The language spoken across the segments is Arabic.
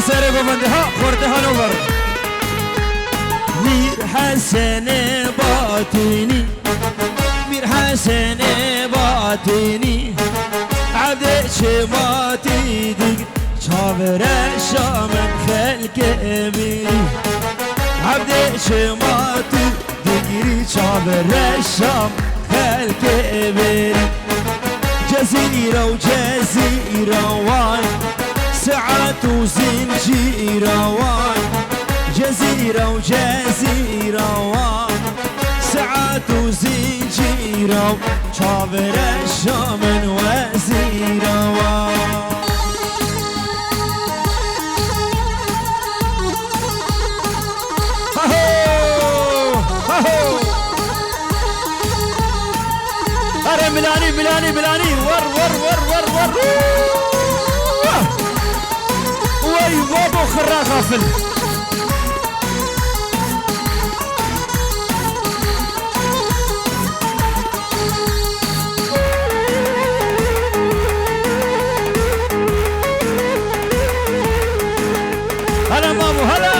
سيري بابندي ها خورتها نوبر مير حسن باطني مير حسن باطني عبد شماتي دق شابر الشامن خلق اميري عبد شماتي دقري شابر الشام خلق اميري جزيرة وجزيرة واي ساعات وزنجيرة واي جزيرة وجزيرة واي ساعات وزنجيرة شابر الشامن وزيرة واي أري ملاني ملاني ملاني ور ور ور ور ور وي بابو خرا غافل هلا مامو هلا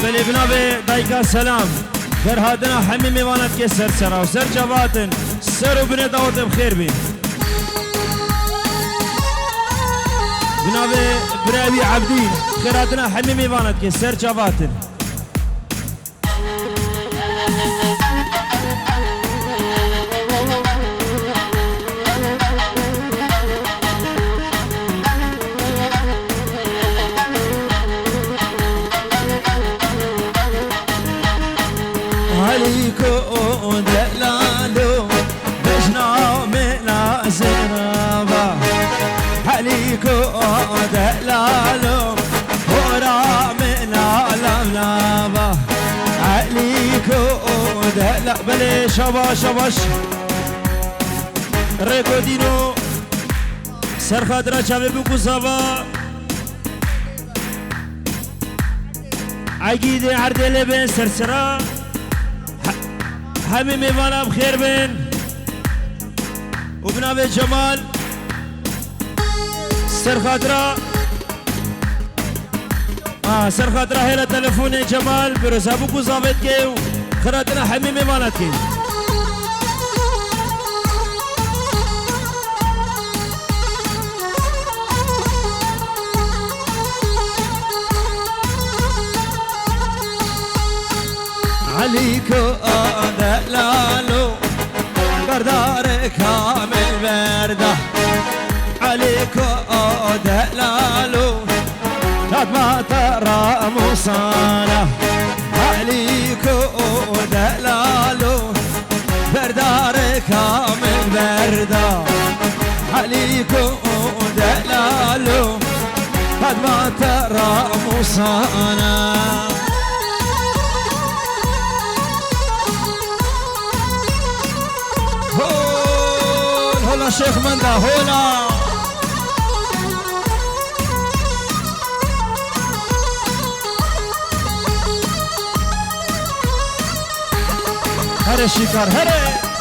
بلي بنابي دايكا سلام در هادنا حمي ميوانات كي سر سرا وسر جواتن سر وبني داوت بخير بي بنابي برابي عبدين خيراتنا حمي ميوانات كي سر جواتن عليكو دلالو بجنا من زرابا عليكو دلالو ورا من لملابا عليكو دلال بلي شباش شباش ريكو دينو سر خاطرة شابي بوكو صبا عقيدة عردلة بين سرسرا همي ميوانا بخير بين وبنابي جمال سر خاطرة سر خاطرة هلا تلفوني جمال برسابوكو زابط كيو خراتنا همي ميوانا كيو عليكو دلالو بردار كامل برده عليكو دلالو ما ترى مصانه عليكو دلالو بردار كامل برده عليكو دلالو ما ترى مصانه هولا شيخ مندا هولا هري شكر هري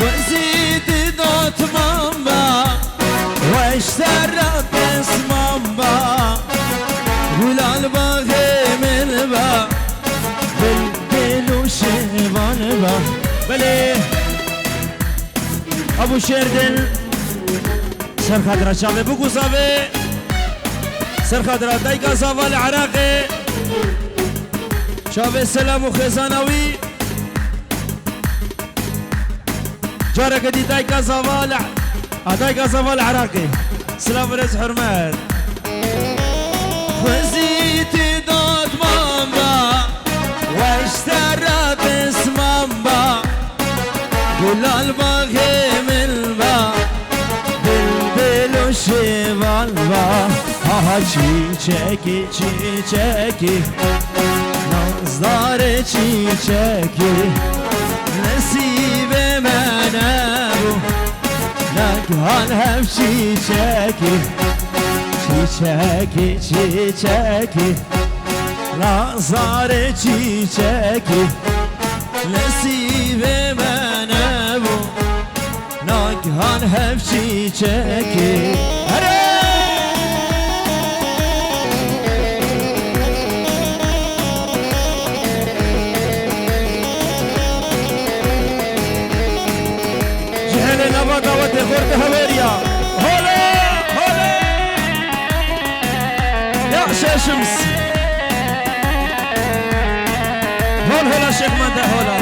وزيد دوت مامبا واشترت اسمامبا والالباغي من با بالدلو شيبان با بلي ابو شردن سر خاطر شابي بوكو صابي سر خاطر دايكا صافا العراقي شابي السلام وخزانوي جارك دي دايكا صافا دايكا صافا العراقي سلام ورز حرمات خزيتي دود ماما واشترى باسمامبا كل الباغي من با بلبل وشيبان با ها çiçeki çiçeki nazlar çiçeki nesibe mene bu naghan hem çiçeki çiçeki çiçeki nazlar çiçeki nesibe mene bu naghan hem çiçeki دعوت خورد هويريا هولا هولا يا شمس هولا شيخ مدى هولا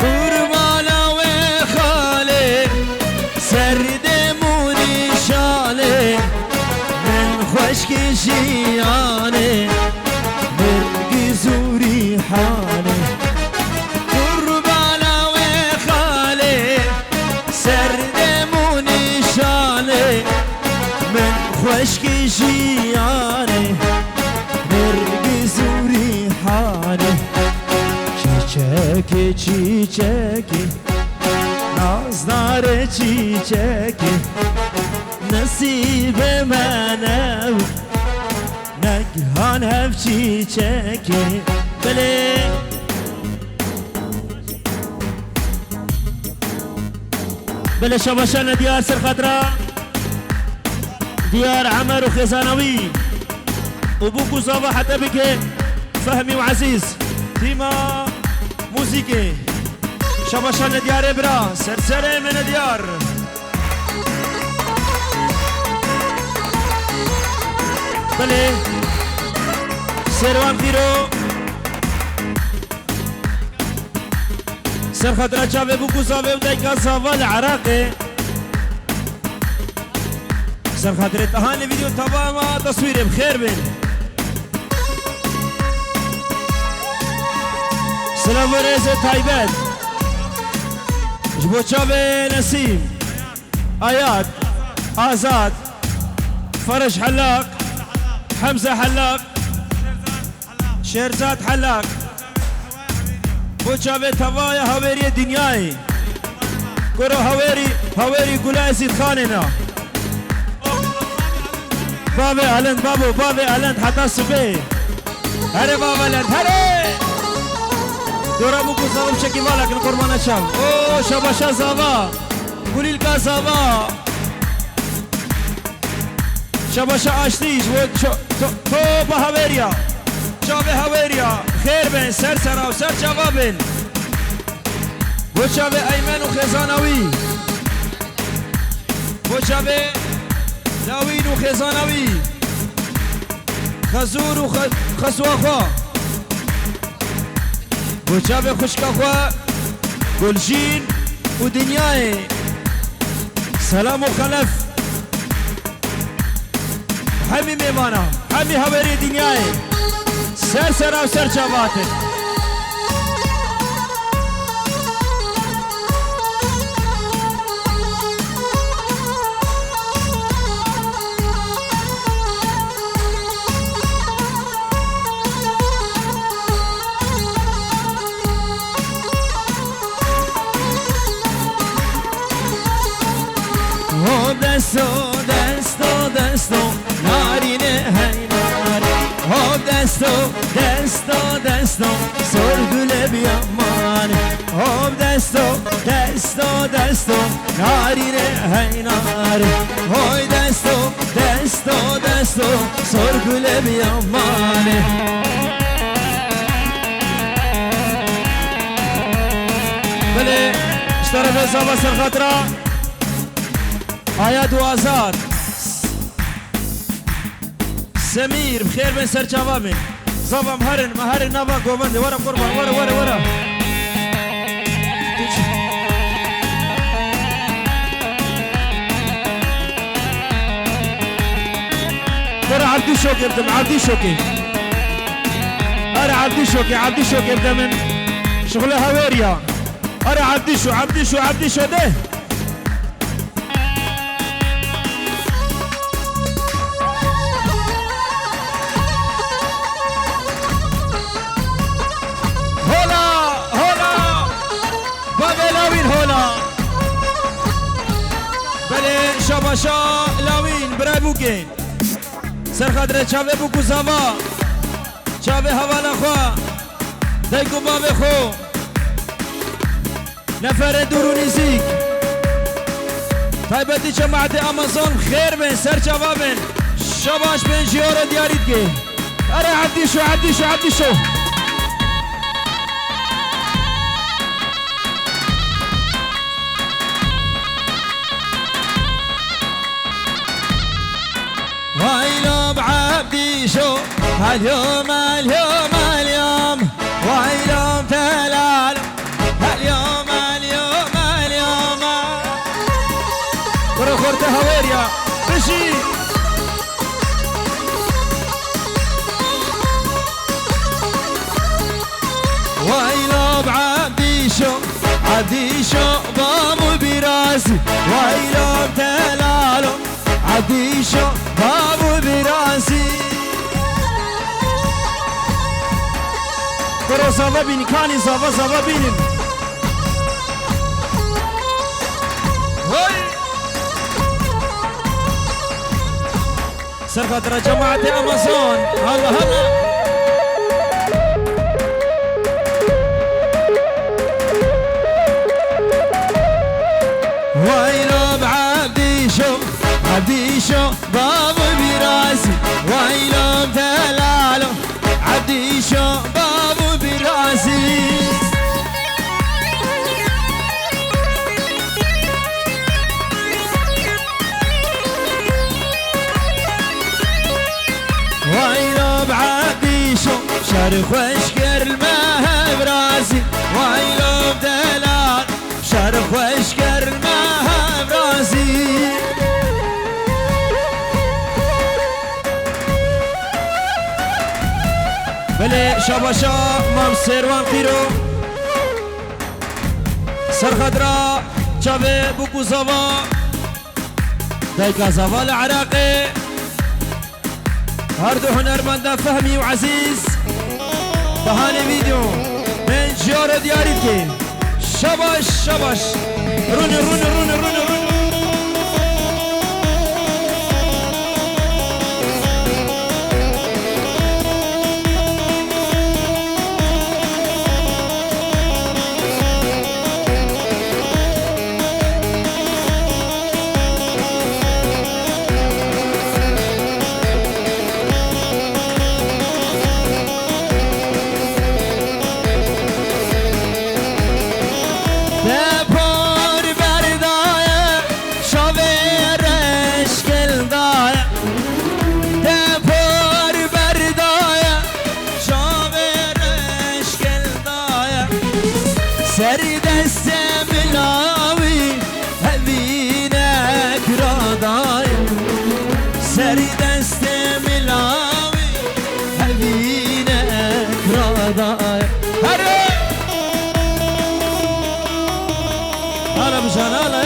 قربانا وخالي سرد موني شالي من خشك شياني مرقي زوري حالي خشکی جیانه نرگس و ریحانه چیچکی چیچکی نازدار چیچکی نصیب منه نگهان هف چیچکی بله بله شباشان دیار سر خطره ديار عمر وخزانوي وبوكو صباح حتى بك فهمي وعزيز تيما موسيقي شباشان ديار ابرا سرسري من ديار بلي سيروان ديرو سر خطرة شابي بوكو صباح ودايكا صباح العراقي سر خاطرت اهاني فيديو تماما تصويري بخير بين سلام ورزة تايبات جبو شابي نسيم آيات آزاد فرج حلاق حمزة حلاق شيرزاد حلاق بو شابي توايا هاويري دنياي كورو هاويري قولا يزيد خاننا بابي ألند بابي ألند حتى سبي هري بابا ألند هري دورا بوكو صابب شكي بالك القربانة شام اوه شباشا زابا قولي لك زابا شباشا عشتيش تو بهاويريا شابي هاويريا خير بين سر سرا وسر شبابين وشابي أيمن وخزانوي وشابي ناوين وخزانوي خزور وخسوا خوا وشابي خشكا خوا قلجين ودنياي سلام وخلف حمي ميمانا حمي هوري دنياي سر سرا وسر شباتي دستو دستو دستو نارینه هی ناری هو دستو دستو دستو سرگل بیامان هو دستو دستو دستو نارینه هی ناری هوی دستو دستو دستو سرگل بیامان بله اشترف زبا سر خطره آيات وآزاد سمير بخير من سر جوابين زبا مهرن نبا قوبند ورا قربان ورا عبدي شوكي بدم عبدي شوكي أرى عبدي شوكي بدم من شغل هويريا أرى عبدي شو ده شاباشا لاوین برای بوکین سر خاطر چاوه بوکو زاوا چاوه حوالا خوا دیگو بابه خو نفر دور و نزیک تایبتی جماعت آمازون خیر بین سر چاوا بین شاباش بین جیار دیارید که اره عبدی شو ويلو بعبدي شو اليوم ويلو تلال اليوم برو خورت هويريا بشي ويلو بعبدي شو بابو براسي ويلو تلالو عبدي شو بابو براسي برو زاوا بینی کانی زاوا بینیم سر خاطر جماعت آمازون هلا ويلو بعبدي شو بابو براسي ويلو تلالو عبدي شو بابو براسي ويلو بعبدي شو شارخ واشكر الماء براسي ويلو تلال شارخ واشكر الماء براسي بله شاباشا مام سروان قیرو سرخدرا چاوه بوکو زاوا دایکا زاوا العراقي هر دو هنرمنده فهمی و عزیز بهانه ویدیو من جیار دیارید که شاباش رون سر دست ملاوی هبینک را دایم سر دست ملاوی هبینک را دایم هلا مشان هلا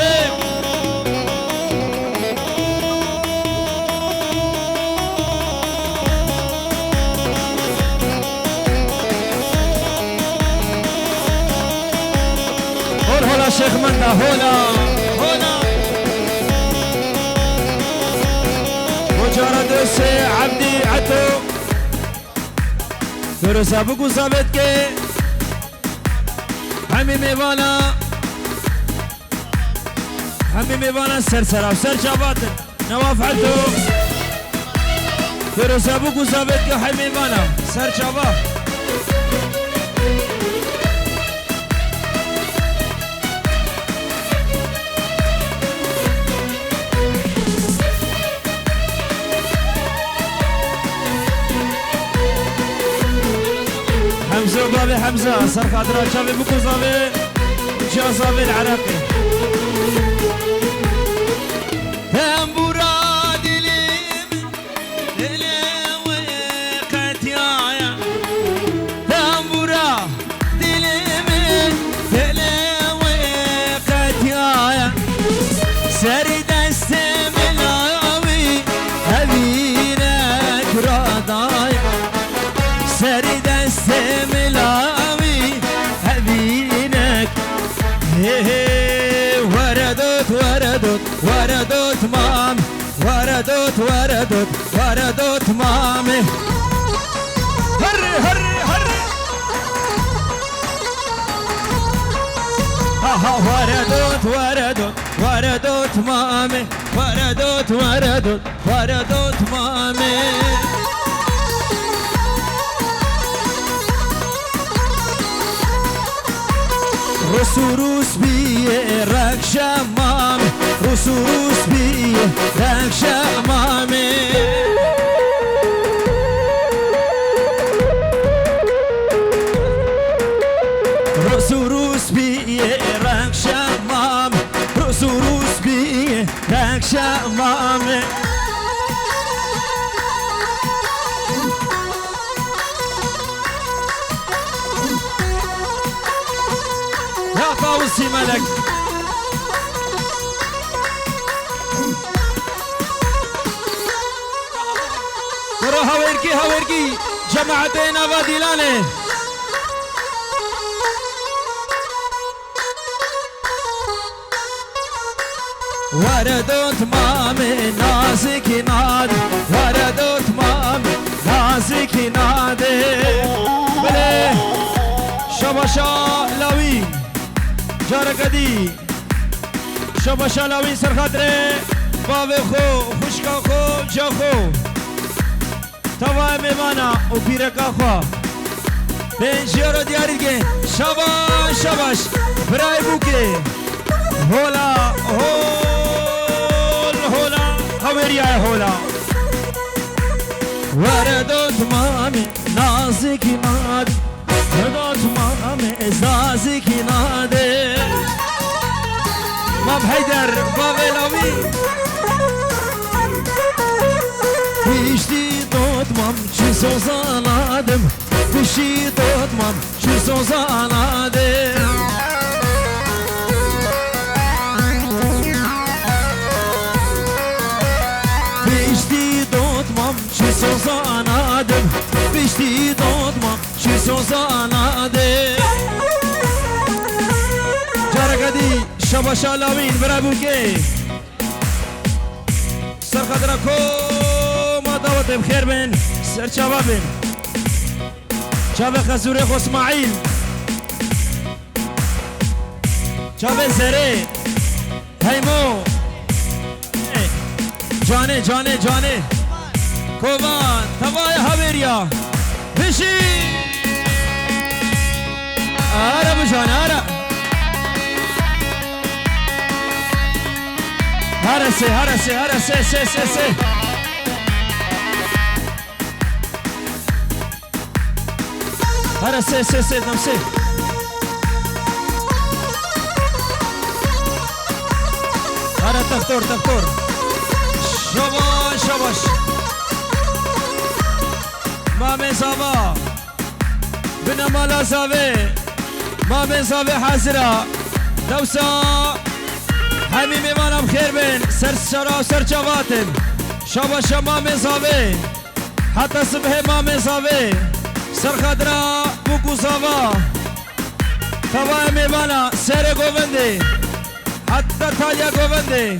هلا شيخ منا هلا وجرد سي عبدي عتو درس ابو ثابت کے ہمیں میوانا سر شابات نواف عتو درس ابو ثابت کے ہمیں میوانا سر شابات حمزة وبابي حمزة سر خاطر شافي بكو صافي جا صافي العراقي هم براد ليم وردت وردت مامي هري هري هري ها وردت وردت وردت مامي وردت وردت وردت مامي روس بيه رك شمامي روس بيه رك شمامي روس بيه رك شمامي روس بيه رك شمامي يا فوزي ملك برو هاوركي جماعتين أباديلاني وردت مامي نازك نادي وردت مامي نازك نادي بله شباشا لاوي جاركدي شباشا لاوي سرخدره باب خو خوشکا خو جا خو توای میمانا و پیرکا خو پنجیارو دیاری که شباش شباش برای بوکه هولا هولا هوریای هولا وردت مامي نازك نادي وردت مامي نازك نادي مام حيدر بابي لوي Pişti tutmam çiz o zanadım Pişti tutmam çiz o zanadım Pişti tutmam çiz o zanadım Pişti tutmam çiz o zanadım جاركدي شباشا لاوين برابوكي سرخدركو ما دعوت بخير بن سر شبابن شاب خزوري خو اسماعيل شاب زري هيمو جاني كوبان تباي هابيريا بشي آره بجان آره هرسي سي هرسي نمسي هرا تختور شباش مامي صابا بنا مالا زاوي مامي زاوي حزرا دوسا حميمي مانا بخير بين سر شرا وسر جواتن شباش مامي زاوي حتى صبح مامي زاوي سر خضرا بوكو زاوا توايا ميوانا سر گووندي حتى تاليا گووندي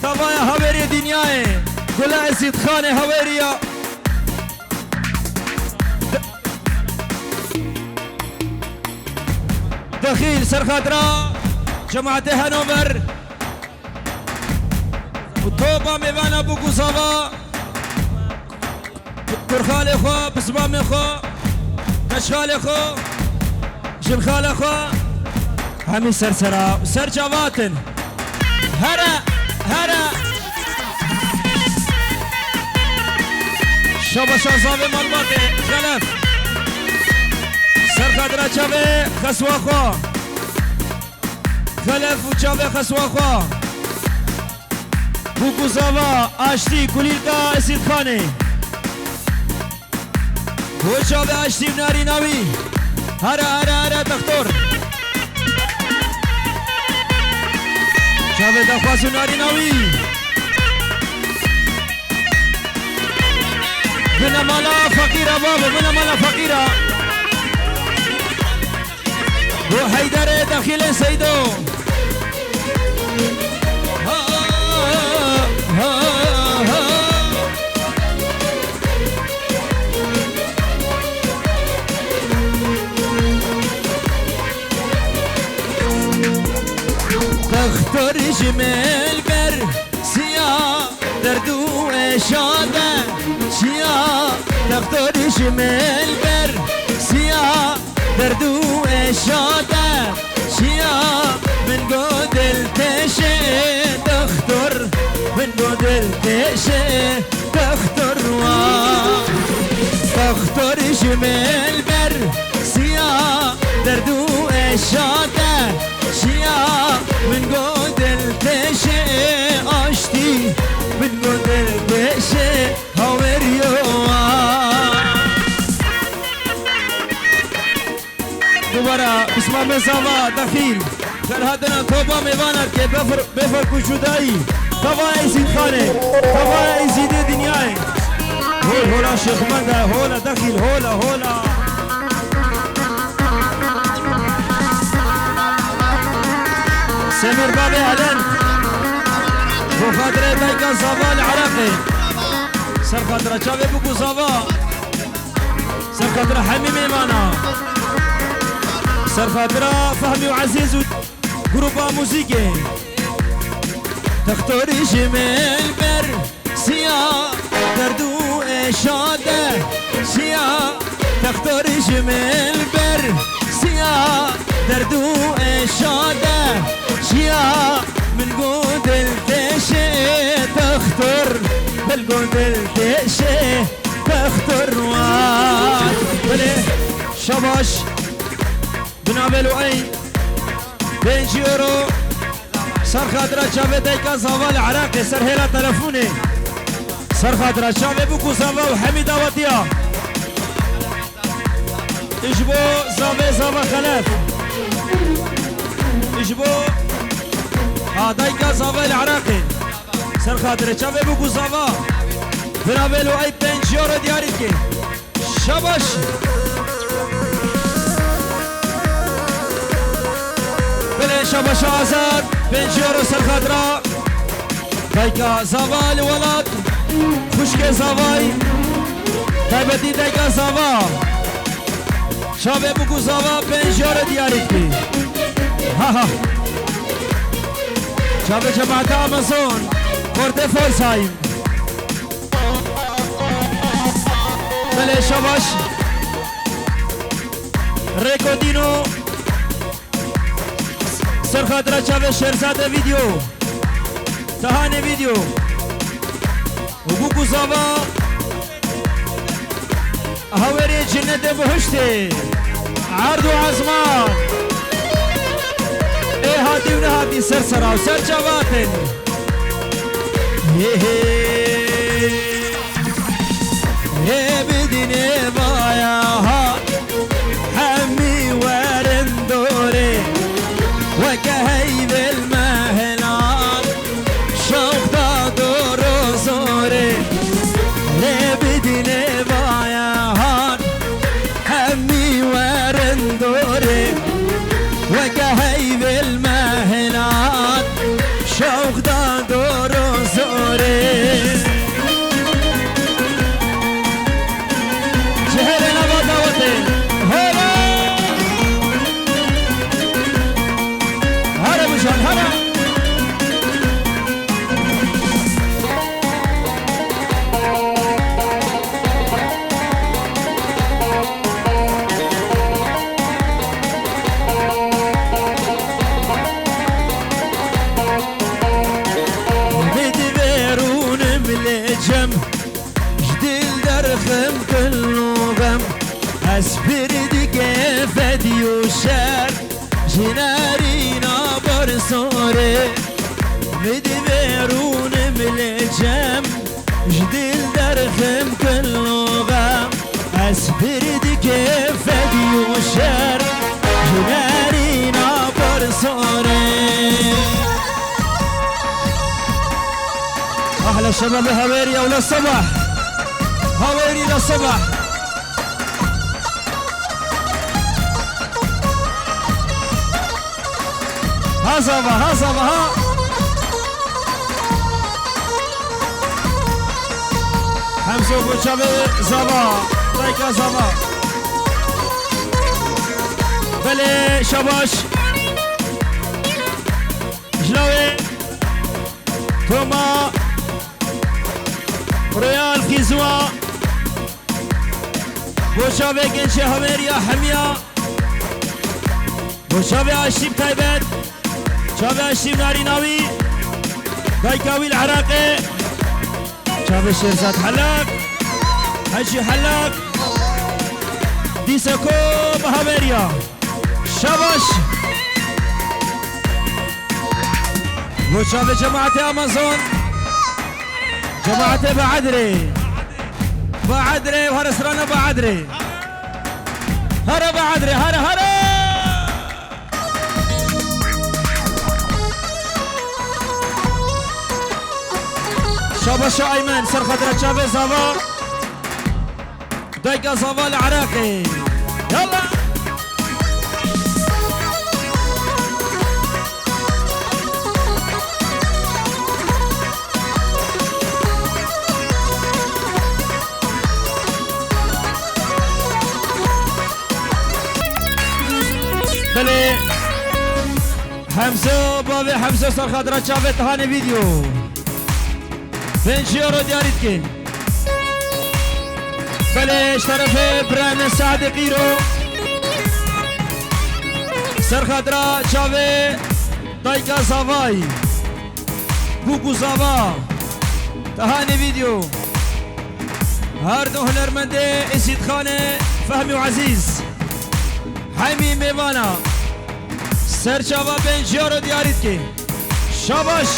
توايا هاوري دنياي گلا ازيد خانه هاوريا دخيل سر خضرا جماعة هانوفر وطوبة ميوانا بوكو زاوا كرخالي خو بسبامي خو نشخالي خو جمخالي خو همي سرسرا سر جواتن هرا شبا شازاوي مالباتي خلف سر خدرا چاوي خسوا خو خلف و چاوي خسوا خو بوكو زاوا آشتي كوليلكا اسيد خاني وشاب عشتي بناري ناوي هرا تختور شاب دخواسو ناري ناوي من مالا فقيرة بابا من مالا فقيرة وحيدر داخل سيدو دكتور جمال بر سيا دردو اشاده شيا دكتور جمال بر سيا دردو اشاده شيا من قدل تشي دكتور من قدل تشي دكتور دكتور جمال بر سيا دردو اشاده شيا من قدل تشي اشتي من قدل تشي هاوريو دوباره بسم الله زوا دخیل در هدنا توبه میوانر که بفر کشودایی توای زید خانه توای زید دنیای هول هولا شیخ منده هولا دخیل هولا هولا سمير بابي أهلا بخاطر دايكا زافا العراقي سر خاطر شافي بوكو زافا سر خاطر حميم إيمانا سر خاطر فهمي وعزيز جروبا موسيقي دكتور جمال بر سيا دردو إشادة سيا دكتور جمال بر سيا دردو إشادة شيا من قدل تشي تختر بالقدل تشي تختر وات بلي شباش بنعملوا اي بنجيرو سر خاطرة شافي دايكا زافا العراقي سر هيلا تلفوني سر خاطرة شافي بوكو زافا وحميدة وطيا اجبو زافا خلف اجبو دايكا زافا العراقي سر خاطر شافي بوكو زافا بنابلو اي بنجيورو دياريكي شباش بلي شباش آزاد بنجيورو سر خاطرة دايكا زافا الولاد خوشكي زافاي تايبتي دايكا زافا شافي بوكو زافا بنجيورو دياريكي ها شافي جماعة أمازون كورتي فولسهايم بله شباش ريكودينو سر خاطرة شافي شرزادة فيديو تهاني فيديو وبوكو زافا هاوري جنة بهشتي عرض وعزمان ايه هادي ونهادي سرسرة وسر جواتن ايه بدني بايا حمي ورندوري وكهيب المهلان شوق دا دور زوري ايه بدني بايا حمي ورندوري وكهيب المهلات شوق دا دور زوري شهرنا بدوتين هلا هلا مشان هلا درخم كله غم اسبردي كيف ديوشر جنارينا برصوري مدبرون ملجم جديل درخم كله غم اسبردي كيف ديوشر جنارينا برصوري احلى الشباب هويريا ولا الصبح هاوري للصبح ها صبا ها صبا ها همسو بوشابي صبا دايكا صبا بلي شباش شلوي توما ريال خيزوا بوشابي جنشي هميريا حميا بوشابي عشيب تايبت شابي عشيب ناري ناوي دايكاوي العراقي شابي الشيرزاد حلاك حجي حلاك ديسكو بهاميريا شابش وشابي جماعة امازون جماعة بعدري وهرسرانا بعدري هرا بعدري هرا شابشا ايمن سر خضرة شابي زافا دايكا زافا العراقي يلا بلي حمزة بابي حمزة سر خضرة شابي تهاني فيديو 5 يورو دياريتكي بلش طرف بران سعد قيرو سر خضرة شابي دايكا زافاي بوكو زافا تهاني فيديو هاردو هنرمندي اسيد خانه فهمي وعزيز حيمي ميوانا سر شابا 5 يورو دياريتكي شاباش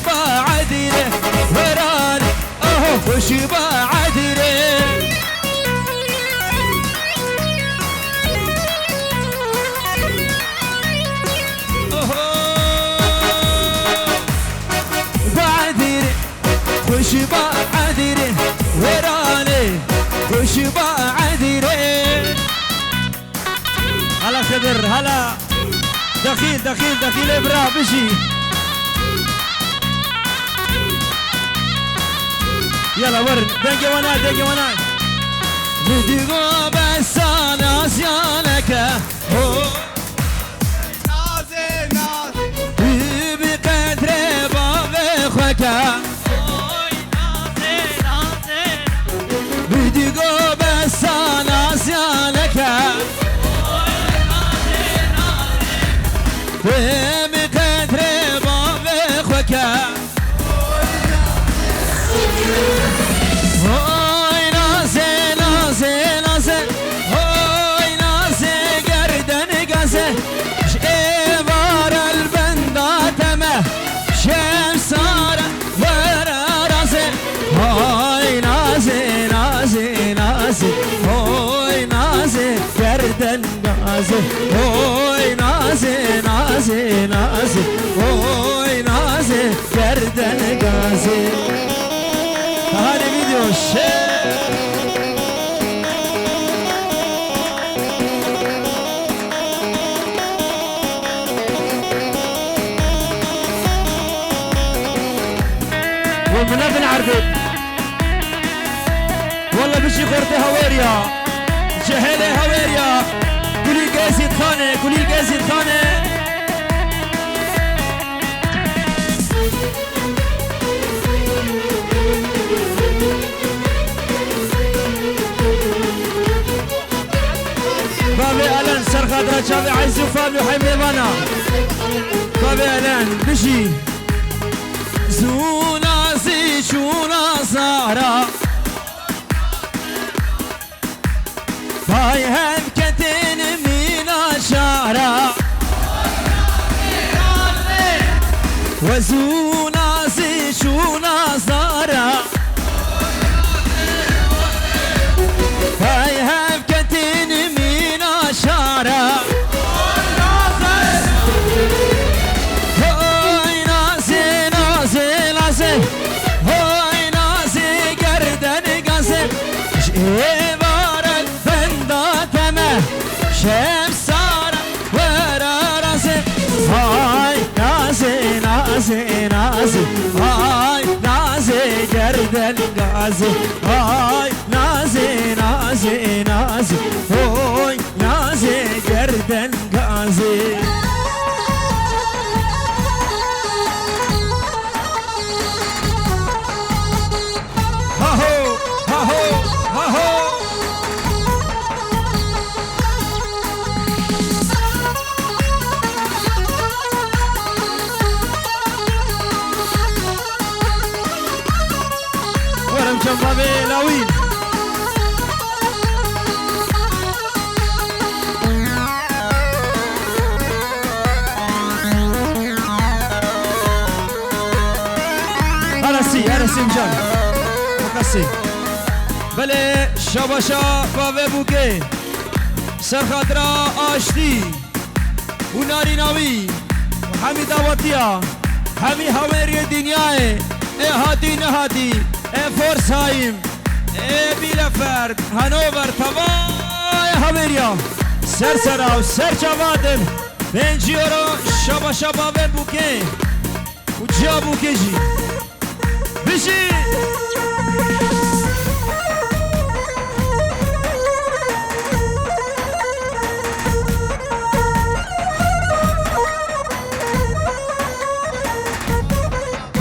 بعديره وران اهو خوش بعديره اهو بعديره خوش بعديره وران خوش بعديره هلا خضر هلا دخيل ابرا بشي يلا ورد دنجي وانا ندقو بس انا سيانك بقدر باب خوكا ندقو بس انا سيانك بقدر باب خوكا اوي نازي اوي نازي گردن گازي هذا فيديو والمنافن عربي والله بشي خورتي هويريا جهلي هويريا كلي جازيد خانه بابي الان سر خضرة شافي عايز وفابي وحيمي بنا بابي الان بشي زونا زي شونا زارا باي هفكتين من شارع وزونا زي شونا زارا باي هفكتين من شارع هاي نازي هاي نازي گردن گازي شمس سارة ورا راسي هاي نازي هاي نازي گردن گازه آی نازه نازه نازه اوی نازه گردن گازه Bave Lawi Arasi mjan Makasi Bale Shabasha Bave Buke Sarkhadra Ashti Unari Nawi Hami Dawatiya Hami Haveri Dinyaye Ehadi Nahadi فرسايم بيلفرد هانوفر تباي هاميريا سرسرا وسر جوادم بنجيورو شبا شبا بوكي وجابو كيجي بشي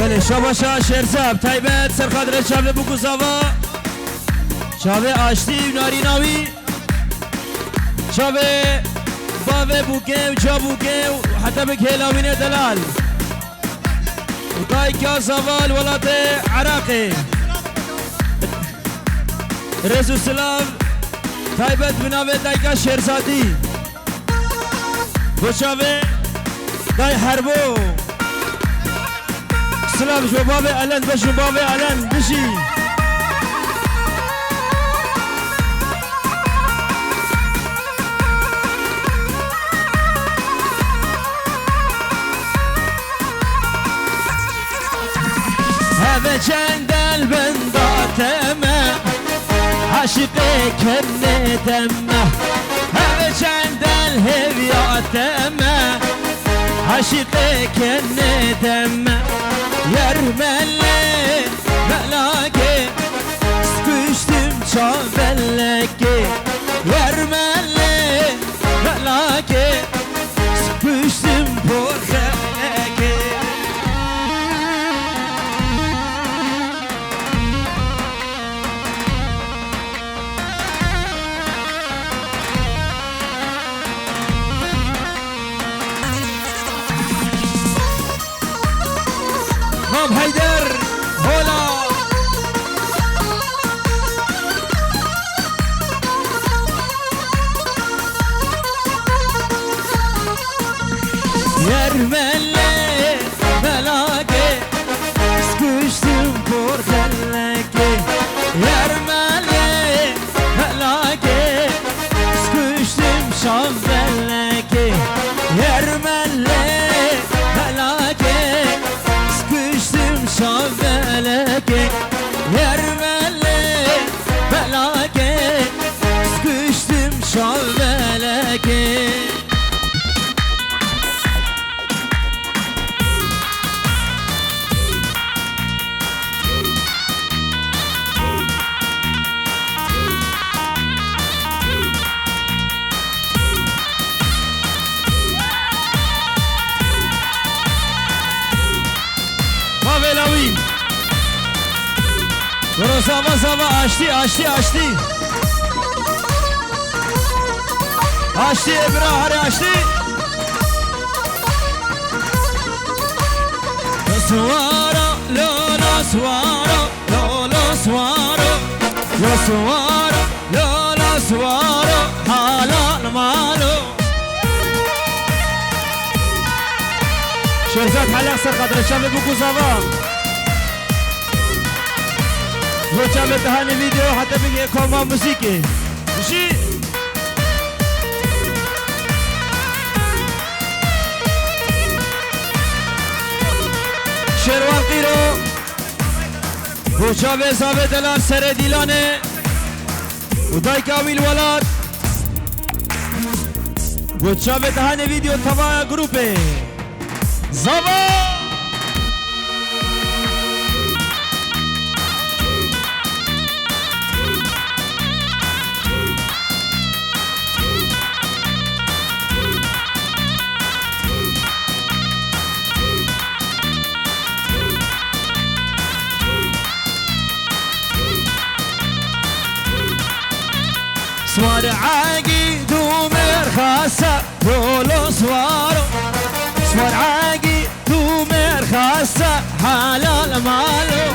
بله شاباشا شرزاب تایبت سرخادر شابه بگو زاوا شابه آشتی ناری ناوی شابه باوه بوگه و جا بوگه و حتی بگه لاوینه دلال و تایکا زاوال ولات عراقی رزو سلام تایبت بناوه تایکا شرزادی و شابه دای حربو سلام شو بابي ألان بشو بابي ألان بشي هذا جندل بنداتمه عاشقي كني دمه هذا جندل هبياتمه عاشقي كني دمه Yermelle melake sıkıştım çavelleke Yermelle melake sıkıştım porheleke Mam Haydar Hola Yermelle melake sıkıştım porheleke Yermelle melake sıkıştım şavelleke Yermelle melake şaveleke yermelle belake sıkıştım şaveleke Mavelawi Doro zava zava açtı açtı açtı Açtı Ebra hari açtı Suara lola suara lola suara Lo suara lola suara halal malo شرزات حلق سر قدر شامل بكو زوا وشامل تهاني فيديو حتى بقي كوما موسيقي مشي شروان قيرو وشامل زابي دلال سر ديلاني وداي كاوي الولاد وشامل تهاني فيديو تبايا جروبي زبا سوار عاقي دومر خاصة رولو سوارو سوار عاقي دومر خاصة حلال مالو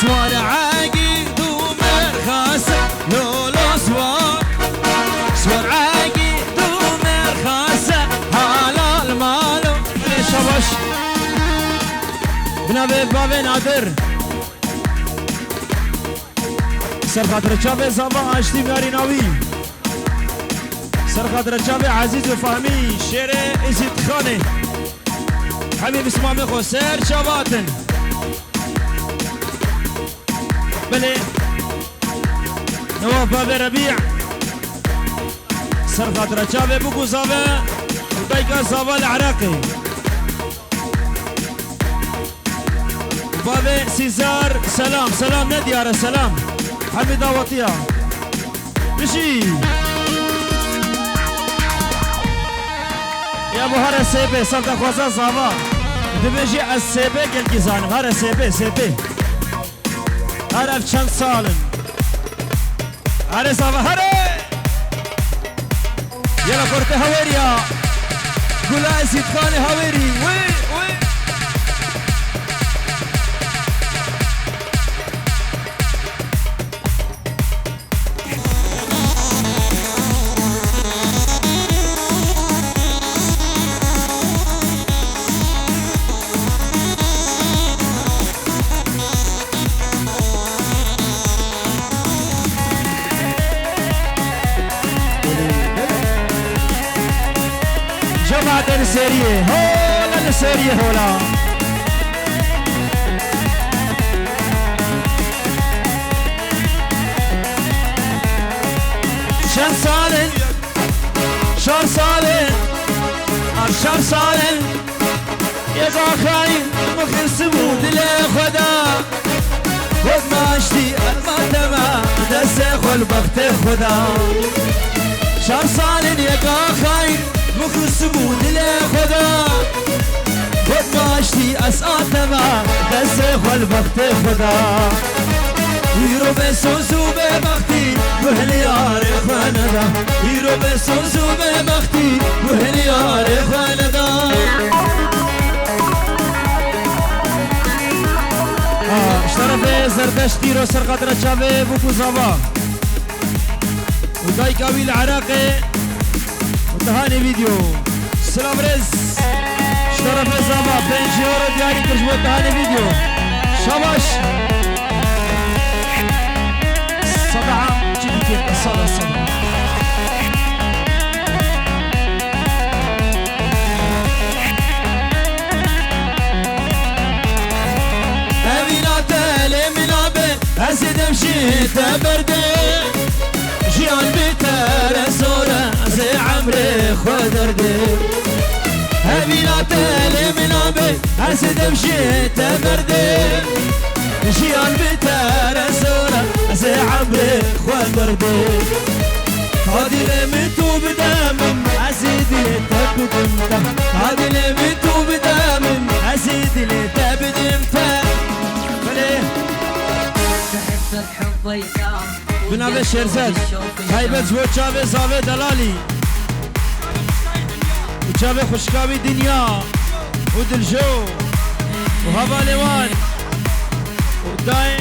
سوار عاقي دومر خاصة لولو سوار سوار عاقي دومر خاصة حلال مالو ليش باش بنابي بابي نادر سر خاطر شابي زبا اشتي مياري ناوي سر خاطر شابي عزيز وفهمي شير ازيد خاني حبيب اسمامي خو سر شاباتن بلي نواف بابي ربيع سر خاطر شابي بوكو زابا ودايكا زابا العراقي بابي سيزار سلام سلام نديارة سلام حمي دعوتيا مشي يا ابو هر سيبي صدق خوزا زابا دبيجي السيبي قل كيزانم هر سيبي سيبي هرف چند سالن هر زابا هر يلا كورت هوريا قولا زيد خاني هوري وي وي جماعة السيرية هولا السيرية هولا شن سالن شن سالن شن سالن يقع خاين مخن سمود لخدا خد ما اشتي الماتما دسخ والبخت خدا شن سالن يقع خاين مخن سمود لخدا خد ما اشتي اساتما دسخ والبخت خدا يرو بسوسو بمختي وهليار خاندا يرو بسوسو بمختي وهليار خاندا اشترف زردشتي رو سر قدر شابه بوكو زابا وداي كاوي العراقي وتهاني فيديو سلام رز اشترف زابا بنجي ورد يعني تجمو تهاني فيديو شاباش صدعة جدي كيف الصدى أمينة تالي من بي أزيد مشيت بردي جيان بيتر سورة زي عمري خدردي أمينة تالي من بي أزيد مشيت بردي جيان بيتر سورة زي عمري خدردي هادي لمتو بدامم أزيد لتبدمتا هادي لمتو بدامم أزيد لتبدمتا بنابه شرزد هيبت جو چاوه زاوه دلالي وچاوه خوشکاوی دنیا ودلجو وهوا لوان وداي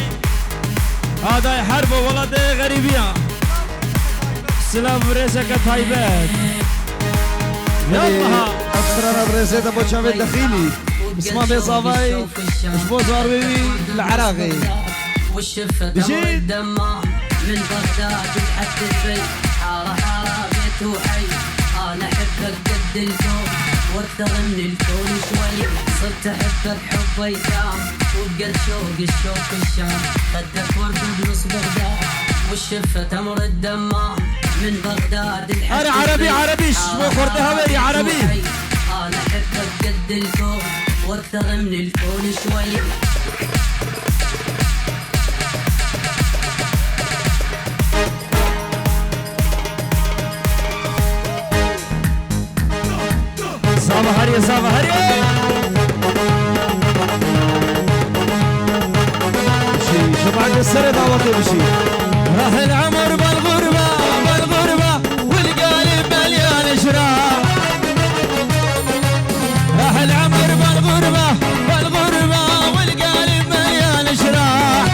هاداي حرب وولد غريبية سلام بريزك هيبت يلا أكثر بريزة أبو شامي الدخيلي اسمه بيصافي اسمه زاروي العراقي والشفة والدمام من بغداد لحد البيت حارة حارة بيت وحي انا احبك قد الكون واكثر من الكون شوي صرت احبك حب ايتام وبقد شوق الشوق الشام خدك ورد بنص بغداد والشفه تمر الدمام من بغداد الحب انا عربي عربي وخرد هوري عربي انا احبك قد الكون واكثر من الكون شوي صابة هري صابة هري شو بعد السنة دعوتي بشي راح العمر بالغربة بالغربة والقلب مليان شراع راح العمر بالغربة بالغربة والقلب مليان شراع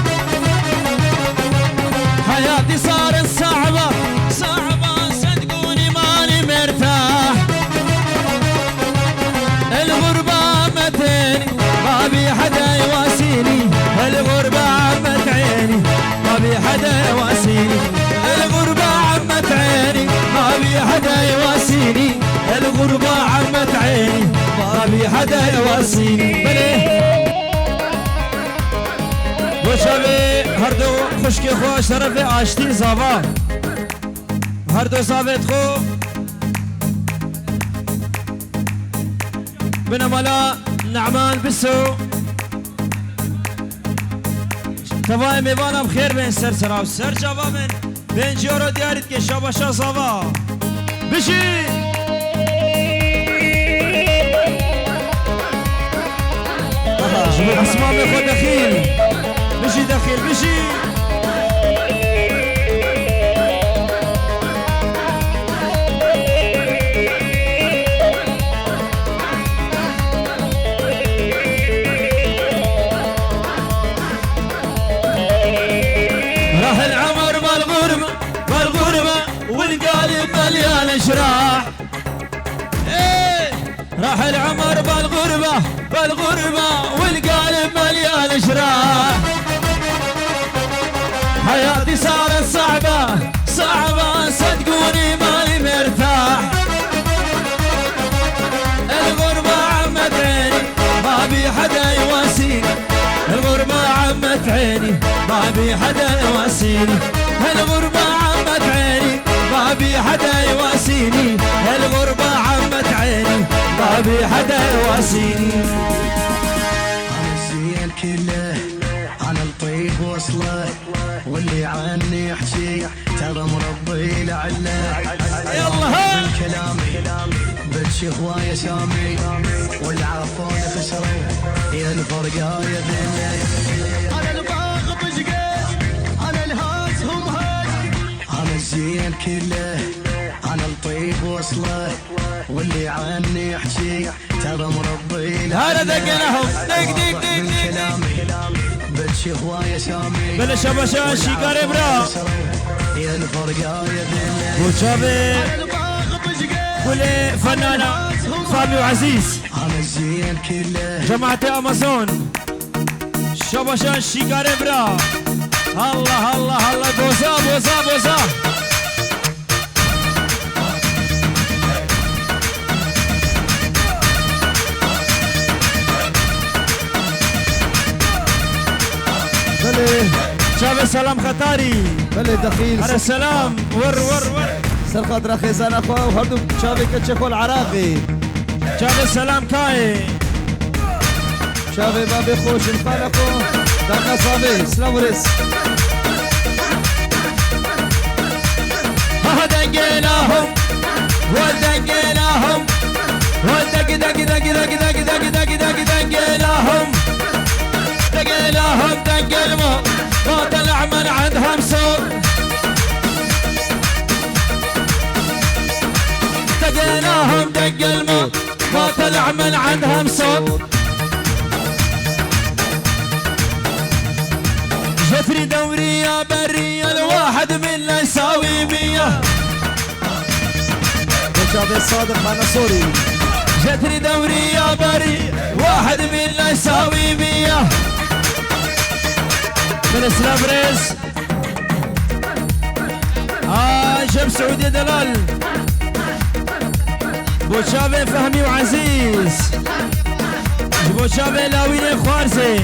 حياتي صارت صعبة صعبة صدقوني ماني مرتاح الغربة عمتيني ما بي حدا يواسيني الغربة عمت عيني ما بي حدا يواسيني الغربة عمت عيني ما بي حدا يواسيني الغربة عمت عيني ما بي حدا يواسيني بلي بوشابي هردو خشكي خوش طرفي آشتي زابا هردو زابت خو بنمالا نعمان بسو تبای میوانم خیر بین سر سراو سر جوا من بین جورو دیارید که شاباشا زاوا بشی اسمام خود دخیل بشی دخیل بشی راح العمر بالغربة بالغربة والقلب مليان شراح ايه راح العمر بالغربة بالغربة والقلب مليان شراح حياتي صارت صعبة صعبة صدقوني ماني مرتاح الغربة عمت عيني ما بي حدا يواسيني الغربة عمت عيني ما بي حدا يواسيني الغربة عمت عيني ما بي حدا يواسيني الغربة عمت عيني ما بي حدا يواسيني أنا الزين كله أنا الطيب وصله واللي عني يحكي ترى مربي لعله يلا ها كلامي بالشهوة سامي والعفون خسره يا الفرقاية ذلي أنا الباغ بشقه أنا الهاس هم هاي أنا الزين كله أنا الطيب وصله واللي عني يحكي ترى مربي هلا دقناهم دق دق دق دق كلامي بالشهوة سامي بلا شباشا شيكاري برا يا الفرقاية ذلي وشابي قولي فنانة فامي وعزيز أنا الزين كله جماعة أمازون شباشا شيكاري برا الله الله الله بوزا بوزا بوزا بلي شابي سلام خطاري بلي دخيل على السلام ور ور ور سر خاطر خيزان اخوة وهردو شافي كتشكو العراقي شابي سلام كاي شافي بابي خوش الخالقو دانا صابي سلام ورس ها دقيناهم ودقيناهم ودق دق دق دق دق دق دق دق دقيناهم دقيناهم دق الموت ما طلع من عندهم صوت دقيناهم دق الموت ما طلع من عندهم صوت جفري دورية برية الواحد منا يساوي 100 شافي الصادق معنا سوري جتري دورية برية واحد منا يساوي 100 من سلابريس جيب سعودي دلال بو شابه فهمي وعزيز بو شابه لاوين خوارزي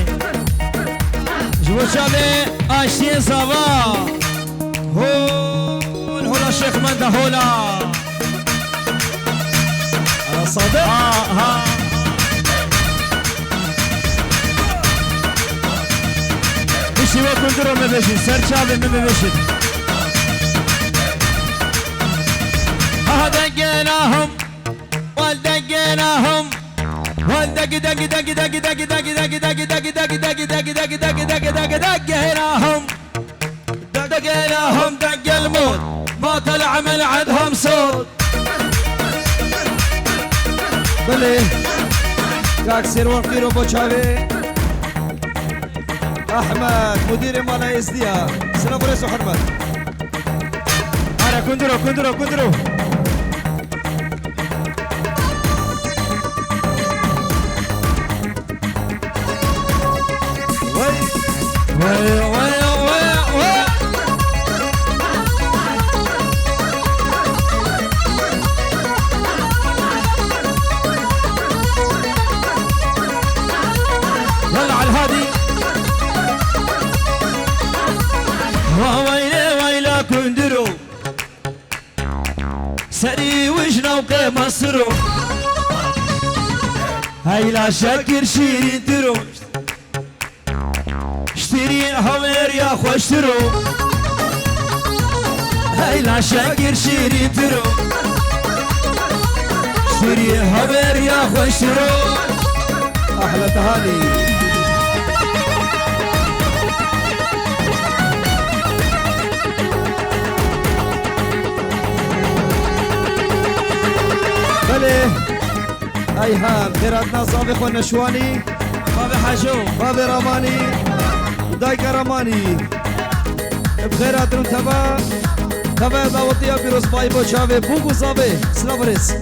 بو شابه آشتين صافا هولا شيخ منده هولا صادق ها بشي وكل درو مبشن سر شابه مبشن دقيناهم والدقيناهم والدق دق دق دق دق دق دق دق دق دق دق دق دق دق دق دق دقيناهم دقيناهم دق الموت ما طلع من عندهم صوت بله كاك سيرور قيرو بوشاوي احمد مدير مالا ازديا سلام رئيس حرمت انا كندرو وي يلا على الهادي ويلا كندرو سري وجنوق مصرو هاي لا شكر شيرين ترو اشترين هوير يا خوشترو هاي لا شكر شيرين ترو اشترين هوير يا خوشترو احلى تهاني بله ايهام خيراتنا صابخ والنشواني بابا حاجو بابي رماني دايك رماني بخيرات تبا تبا داوطيا بيروس باي بوشاوي بوكو صابي سلافريس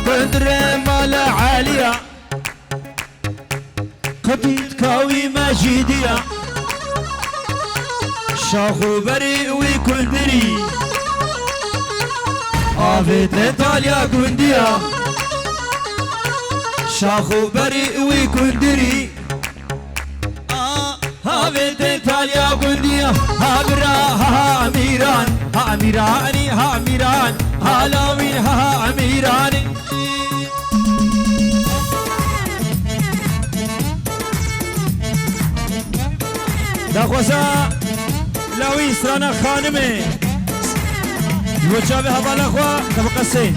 قدر مالا عالية قبيت كاوي مجيدية شاخو بري ويكندري آفت إيطاليا كندية شاخو بري ويكندري آفت إيطاليا كندية هابرا ها أميران ها أميراني ها أميران هالاوين ها أميراني داخوزا لاوي سرانا خانمي وشابه هبال اخوا تبقسي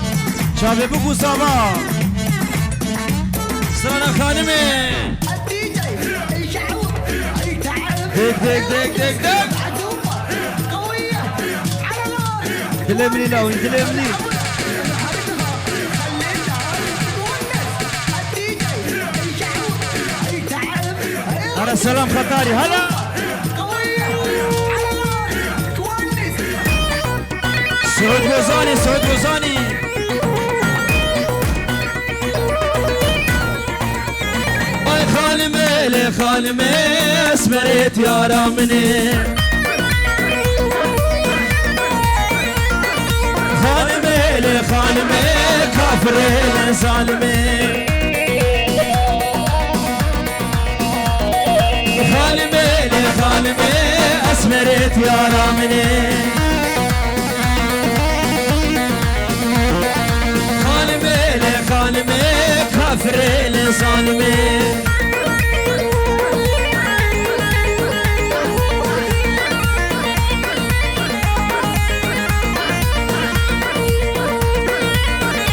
شابه بقو صابا سرانا خانمي ديك ديك ديك ديك ديك تلمني لاوي تلمني على السلام خطاري هلا سعود وزاني سعود وزاني اي خالمي لي خالمي اسمريت يا رامني خالمي لي خالمي كافرين ظالمي خالمي لي خالمي اسمريت يا رامني خالمي كافرين ظالمي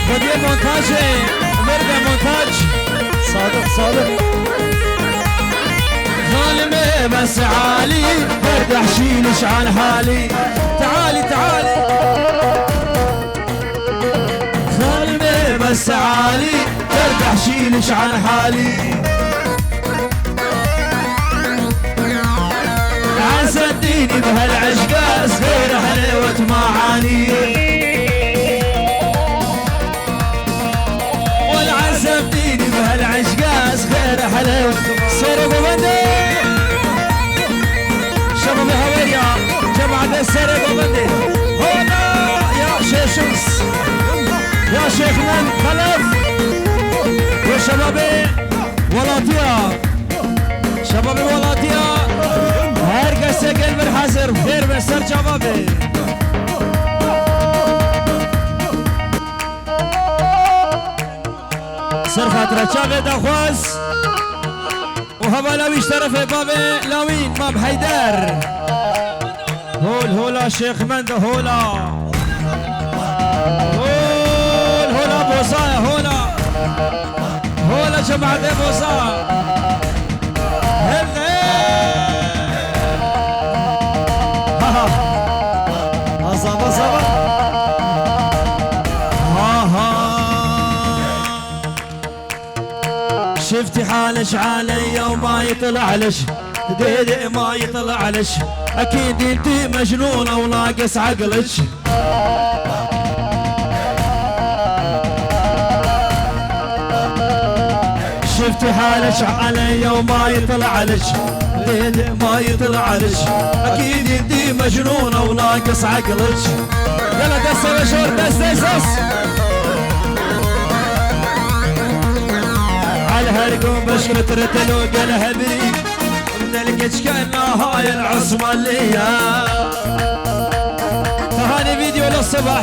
خذي مونتاج مرقى مونتاج صادق ظالمي بس عالي برد احشيلش عن حالي تعالي ظالمي بس عالي برد احشيلش عن حالي عزديني بهالعشقة صغيرة حلوة المعاني والعزمتيني بهالعشقاس خير حلو سيرو بندي شباب هوية جماعة السيرو بندي هنا يا شيخ شمس يا شيخ من خلف وشبابي ولاتيا شبابي ولاتيا هرقا سجل بالحزر خير بسر شبابي سر خاطر شاغي دخواز وهبا لويش طرف بابي لوين مام حيدر هولا شيخ مند هولا بوصايا هولا جماعة بوصايا شفتي حالش علي وما يطلعلش ديدي ما يطلعلش اكيد انتي مجنونة وناقص عقلش شفتي حالش علي وما يطلعلش ديدي ما يطلعلش اكيد انتي مجنونة وناقص عقلش يلا دس بشور دس الهرقوم بشكت رتلو قالها بي من القج كأنها هاي العصمة اللي فهاني فيديو للصبح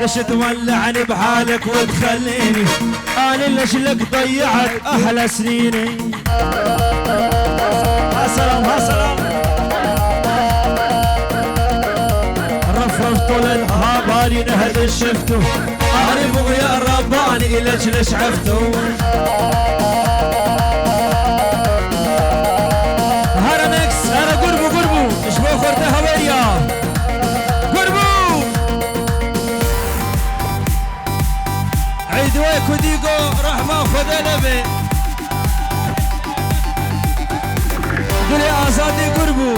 ليش تولعني بحالك وتخليني انا ليش لك ضيعت احلى سنيني هسلام رفرفت للهابالي نهد شفته انا بغيا رباني ليش عفته هرمكس انا قربو ايش بخورته هوية قربو عيد ويكو ديقو رحمة خذ لبي قولي ازادي قربو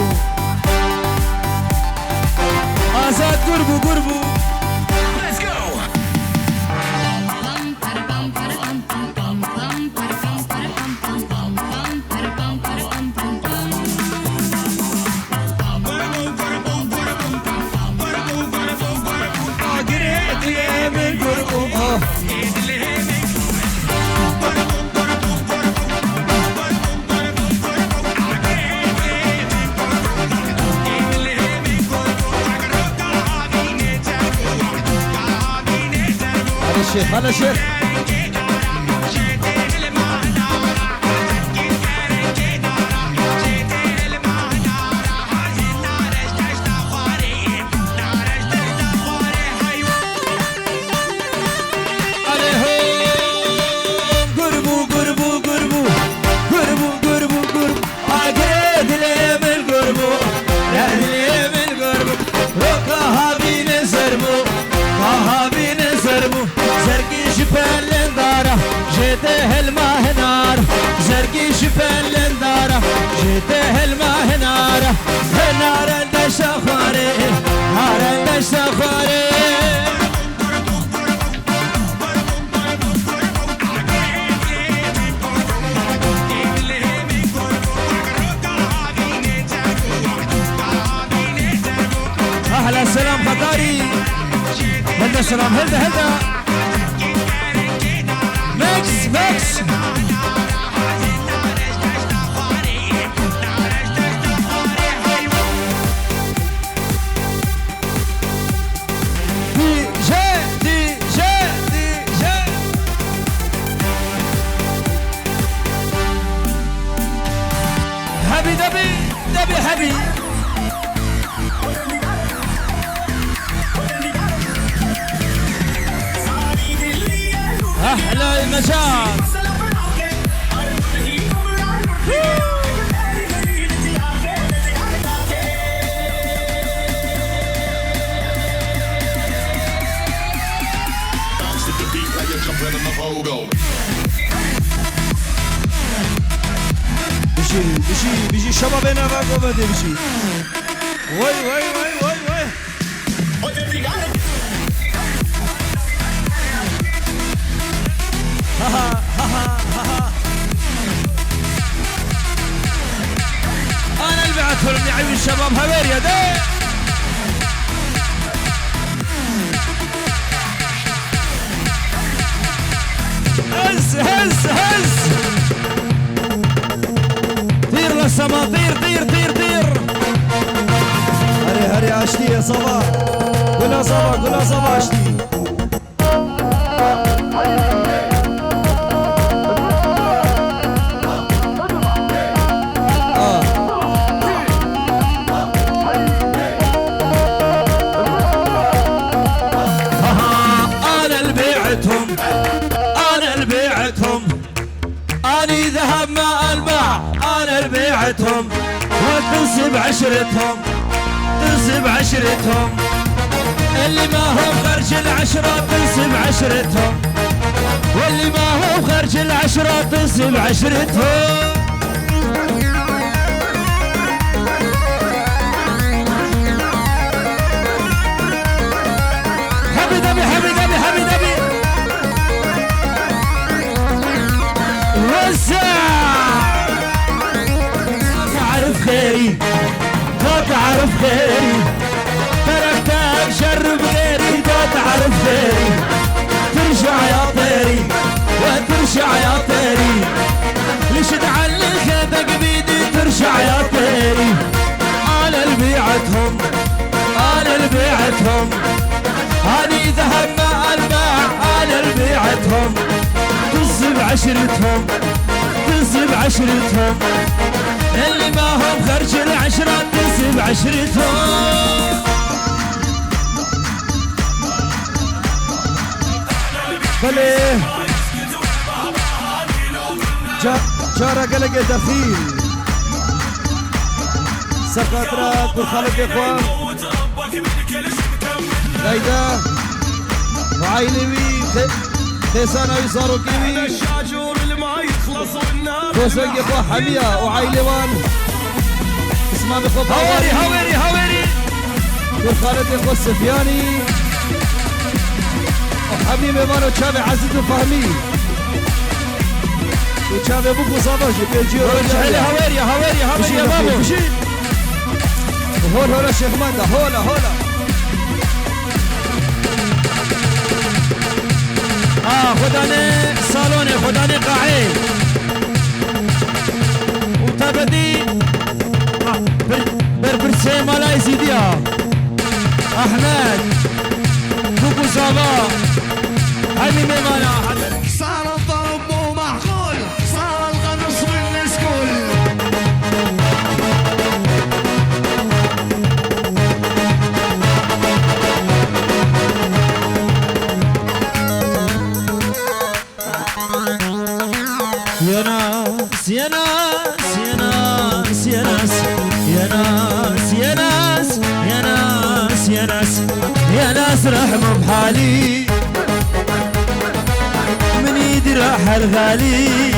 ازاد قربو هلا شيخ احلى سلام خطاري هدا سلام هدا ميكس دي جي هبي دبي هبي احلى المجال بيجي شبابنا بقى بده بيجي وي وي وي وي وي انا اللي بعتهم يا عيون الشباب هبير يا دي. هز هز هز طير للسما طير طير طير طير. هري هري عشتي يا صباح قولها صباح قولها صباح عشتي. انا اللي بعتهم انا اللي بعتهم اني ذهب مع الباع انا اللي بعتهم وتنسب عشرتهم تنسب عشرتهم اللي ما هو خرج العشرة تنسب عشرتهم واللي ما هو خرج العشرة تنسب عشرتهم. حبي دبي حبي دبي حبي دبي وسع ما تعرف خيري ما تعرف خيري تركتك شرب غيري ما تعرف خيري ترجع يا طيري وترجع يا طيري ليش تعلق خيطك بيدي ترجع يا طيري. انا اللي بيعتهم انا اللي بيعتهم اني ذهب مع الباع انا اللي بيعتهم تنسب عشرتهم تنسب عشرتهم اللي ما هم خرج العشرة تنسب عشرتهم. بلي جارة قلق دخيل سقطرات بالخلق اخوان غيدا وعينوي خيسانا يصاروا كيوي خوسنق اخوة حمية وعيلوان اسمان اخوة هوري هوري هوري بالخلق اخوة السفياني وحبيبي مانو تشابي عزيز وفهمي وتشابي ابوك وصاباجي بيجي هوري هوري هوري هوري يا بابو هول هولا شيخ ماندا هولا هولا خداني صالوني خداني قاعي وتبدي بربرسي مالا يزيديا احمد بوكو صابا هذه ميمانا صار الضرب مو معقول صار الغنص والنسكول يا ناس يا ناس يا ناس يا ناس يا ناس يا ناس يا ناس يا ناس يا ناس رحموا بحالي من ايدي راح الغالي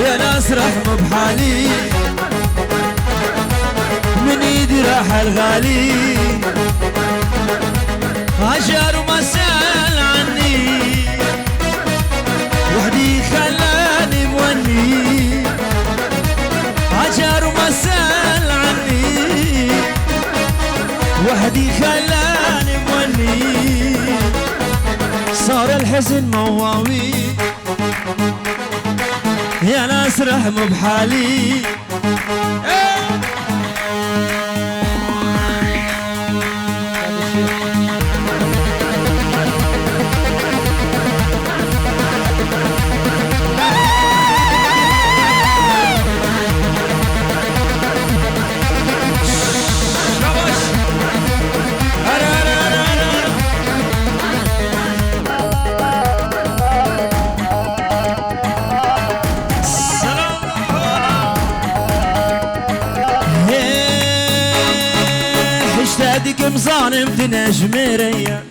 يا ناس رحموا بحالي من ايدي راح الغالي عشر وما سأل عني وحدي خلاني موني عشر وما سأل عني وحدي خلاني موني صار الحزن مواوي يا ناس رحموا بحالي حشتادك مظالم تنجمريا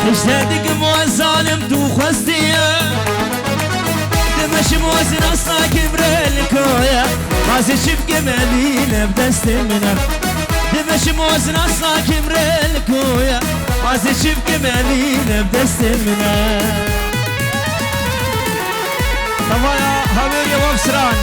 حشتادك موظالم توخستيا دمش موزن اصلا كبر الكويا غازي شبك مالينا بدست منك دفش موزنا صاكم ريلكويا غازي شبك مالينا بدست منك طبعا هاويريا وفسران